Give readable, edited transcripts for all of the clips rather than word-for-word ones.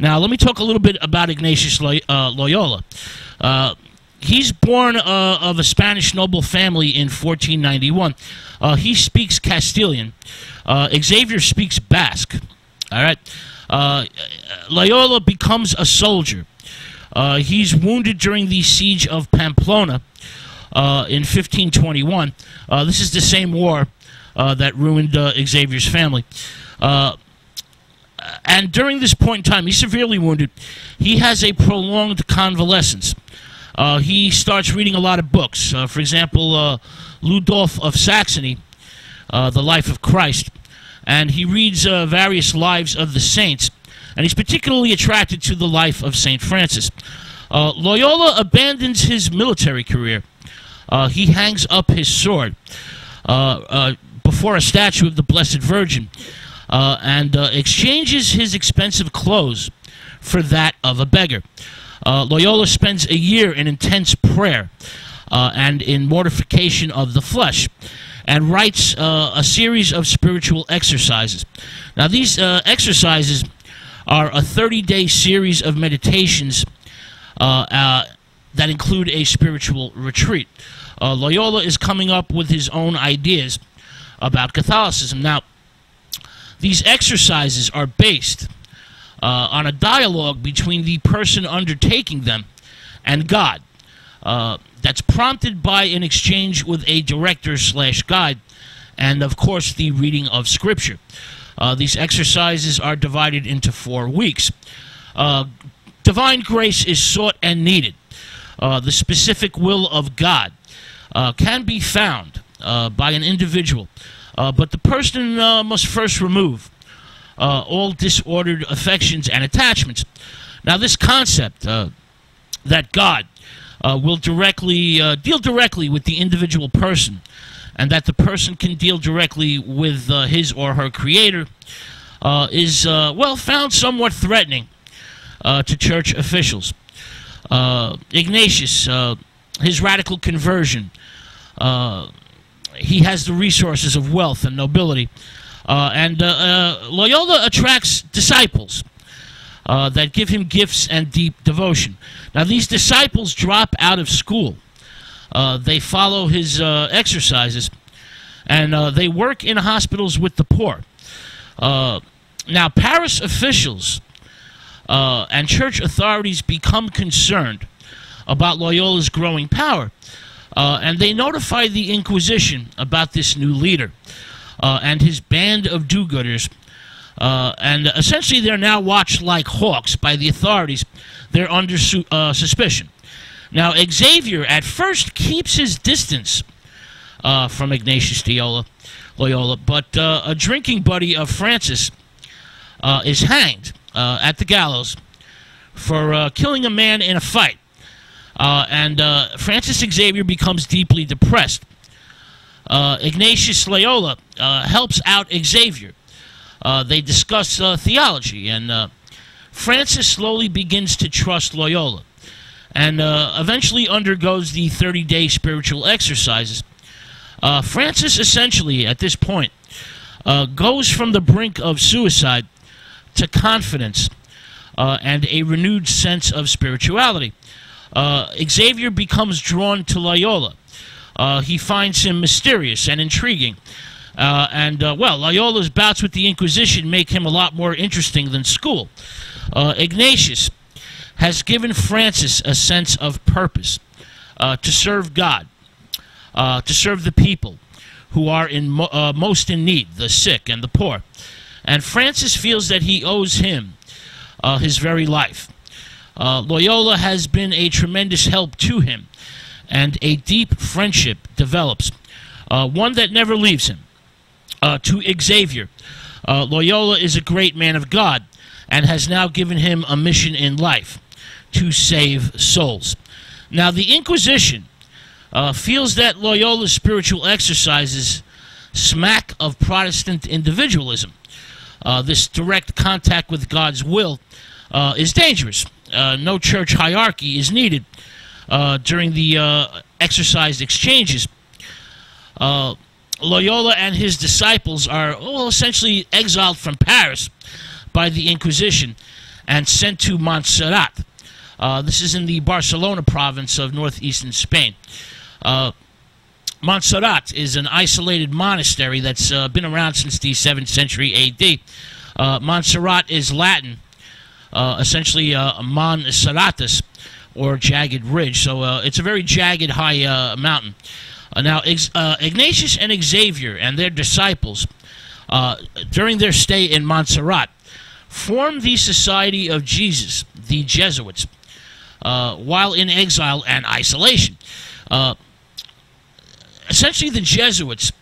Now, let me talk a little bit about Ignatius Loyola. He's born of a Spanish noble family in 1491. He speaks Castilian. Xavier speaks Basque. All right. Loyola becomes a soldier. He's wounded during the siege of Pamplona in 1521. This is the same war that ruined Xavier's family. And during this point in time, he's severely wounded. He has a prolonged convalescence. He starts reading a lot of books. For example, Ludolf of Saxony, The Life of Christ. And he reads various lives of the saints. And he's particularly attracted to the life of St. Francis. Loyola abandons his military career. He hangs up his sword before a statue of the Blessed Virgin and exchanges his expensive clothes for that of a beggar. Loyola spends a year in intense prayer and in mortification of the flesh, and writes a series of spiritual exercises. Now, these exercises are a 30-day series of meditations that include a spiritual retreat. Loyola is coming up with his own ideas about Catholicism. Now, these exercises are based on a dialogue between the person undertaking them and God. That's prompted by an exchange with a director/guide, and of course the reading of Scripture. These exercises are divided into 4 weeks. Divine grace is sought and needed. The specific will of God can be found by an individual, but the person must first remove all disordered affections and attachments. Now, this concept that God will deal directly with the individual person, and that the person can deal directly with his or her creator, is, well, found somewhat threatening to church officials. Ignatius, his radical conversion, he has the resources of wealth and nobility, and Loyola attracts disciples that give him gifts and deep devotion. Now, these disciples drop out of school. They follow his exercises, and they work in hospitals with the poor. Now, Paris officials and church authorities become concerned about Loyola's growing power, and they notify the Inquisition about this new leader and his band of do-gooders. And essentially, they're now watched like hawks by the authorities. They're under suspicion. Now, Xavier at first keeps his distance from Ignatius Loyola, but a drinking buddy of Francis is hanged at the gallows for killing a man in a fight. And Francis Xavier becomes deeply depressed. Ignatius Loyola helps out Xavier. They discuss theology, and Francis slowly begins to trust Loyola, and eventually undergoes the 30-day spiritual exercises. Francis essentially, at this point, goes from the brink of suicide to confidence and a renewed sense of spirituality. Xavier becomes drawn to Loyola. He finds him mysterious and intriguing. Well, Loyola's bouts with the Inquisition make him a lot more interesting than school. Ignatius has given Francis a sense of purpose to serve God, to serve the people who are most in need, the sick and the poor. And Francis feels that he owes him his very life. Loyola has been a tremendous help to him, and a deep friendship develops, one that never leaves him. To Xavier, Loyola is a great man of God and has now given him a mission in life: to save souls. Now, the Inquisition feels that Loyola's spiritual exercises smack of Protestant individualism. This direct contact with God's will is dangerous. No church hierarchy is needed during the exercise exchanges. Loyola and his disciples are, well, essentially exiled from Paris by the Inquisition, and sent to Montserrat. This is in the Barcelona province of northeastern Spain. Montserrat is an isolated monastery that's been around since the 7th century A.D. Montserrat is Latin, essentially Mon Serratus, or jagged ridge. So it's a very jagged, high mountain. Now, Ignatius and Xavier and their disciples, during their stay in Montserrat, formed the Society of Jesus, the Jesuits, while in exile and isolation. Essentially, the Jesuits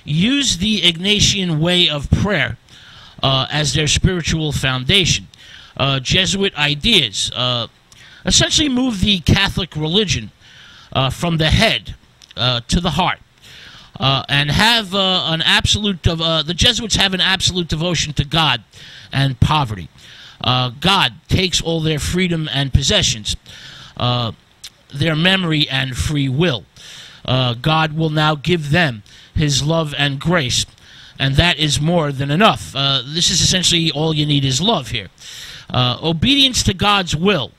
used the Ignatian way of prayer as their spiritual foundation. Jesuit ideas essentially moved the Catholic religion from the head to the heart, and have an absolute the Jesuits have an absolute devotion to God and poverty. God takes all their freedom and possessions, their memory and free will. God will now give them his love and grace, and that is more than enough. This is essentially all you need is love here. Obedience to God's will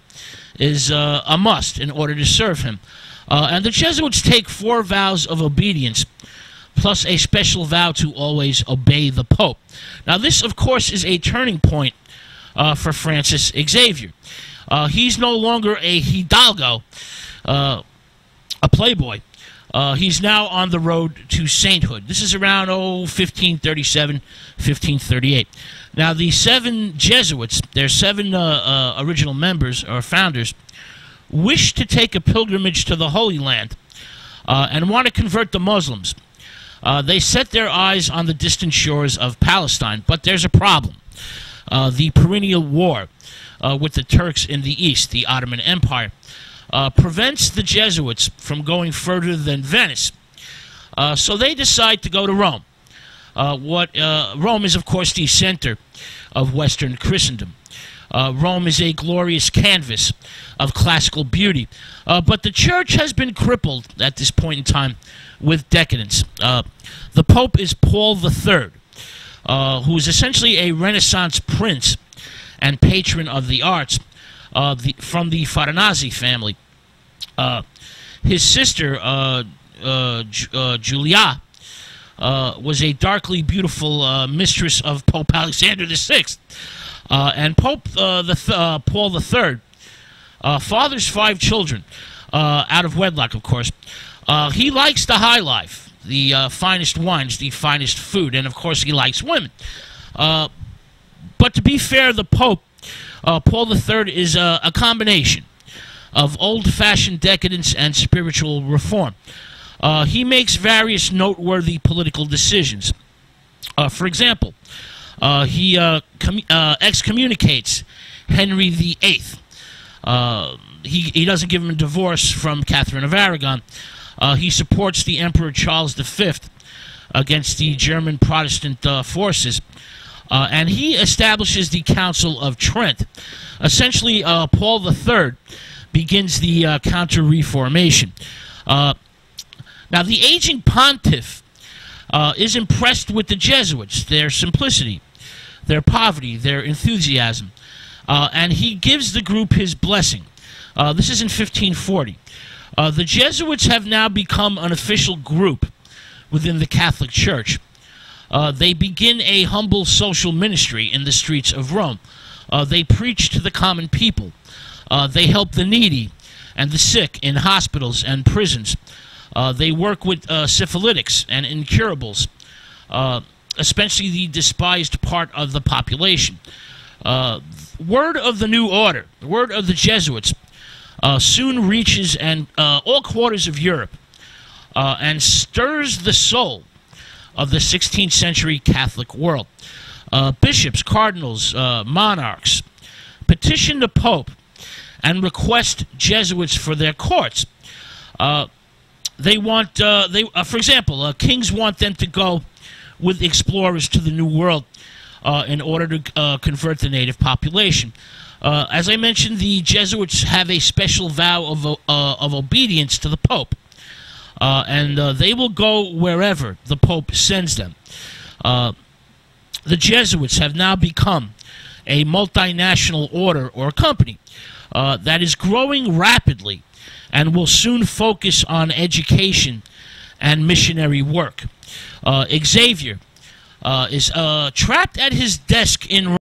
is a must in order to serve him. And the Jesuits take 4 vows of obedience, plus a special vow to always obey the Pope. Now, this, of course, is a turning point for Francis Xavier. He's no longer a hidalgo, a playboy. He's now on the road to sainthood. This is around 1537, 1538. Now, the 7 Jesuits, their 7 original members or founders, wish to take a pilgrimage to the Holy Land and want to convert the Muslims. They set their eyes on the distant shores of Palestine, but there's a problem. The perennial war with the Turks in the east, the Ottoman Empire, prevents the Jesuits from going further than Venice. So they decide to go to Rome. Rome is, of course, the center of Western Christendom. Rome is a glorious canvas of classical beauty. But the church has been crippled at this point in time with decadence. The Pope is Paul III, who is essentially a Renaissance prince and patron of the arts, from the Farnese family. His sister, Julia, was a darkly beautiful mistress of Pope Alexander VI. And Pope Paul III fathers 5 children, out of wedlock, of course. He likes the high life, the finest wines, the finest food, and, of course, he likes women. But to be fair, the Pope, Paul III, is a combination of old-fashioned decadence and spiritual reform. He makes various noteworthy political decisions. For example, he excommunicates Henry VIII. He doesn't give him a divorce from Catherine of Aragon. He supports the Emperor Charles V against the German Protestant forces. And he establishes the Council of Trent. Essentially, Paul III begins the Counter-Reformation. Now, the aging pontiff is impressed with the Jesuits, their simplicity, their poverty, their enthusiasm, and he gives the group his blessing. This is in 1540. The Jesuits have now become an official group within the Catholic Church. They begin a humble social ministry in the streets of Rome. They preach to the common people. They help the needy and the sick in hospitals and prisons. They work with syphilitics and incurables, especially the despised part of the population. Word of the new order, the word of the Jesuits, soon reaches all quarters of Europe and stirs the soul of the 16th century Catholic world. Bishops, cardinals, monarchs petition the Pope and request Jesuits for their courts. They want, for example, kings want them to go with explorers to the New World in order to convert the native population. As I mentioned, the Jesuits have a special vow of obedience to the Pope, and they will go wherever the Pope sends them. The Jesuits have now become a multinational order or company that is growing rapidly and will soon focus on education and missionary work. Xavier is trapped at his desk in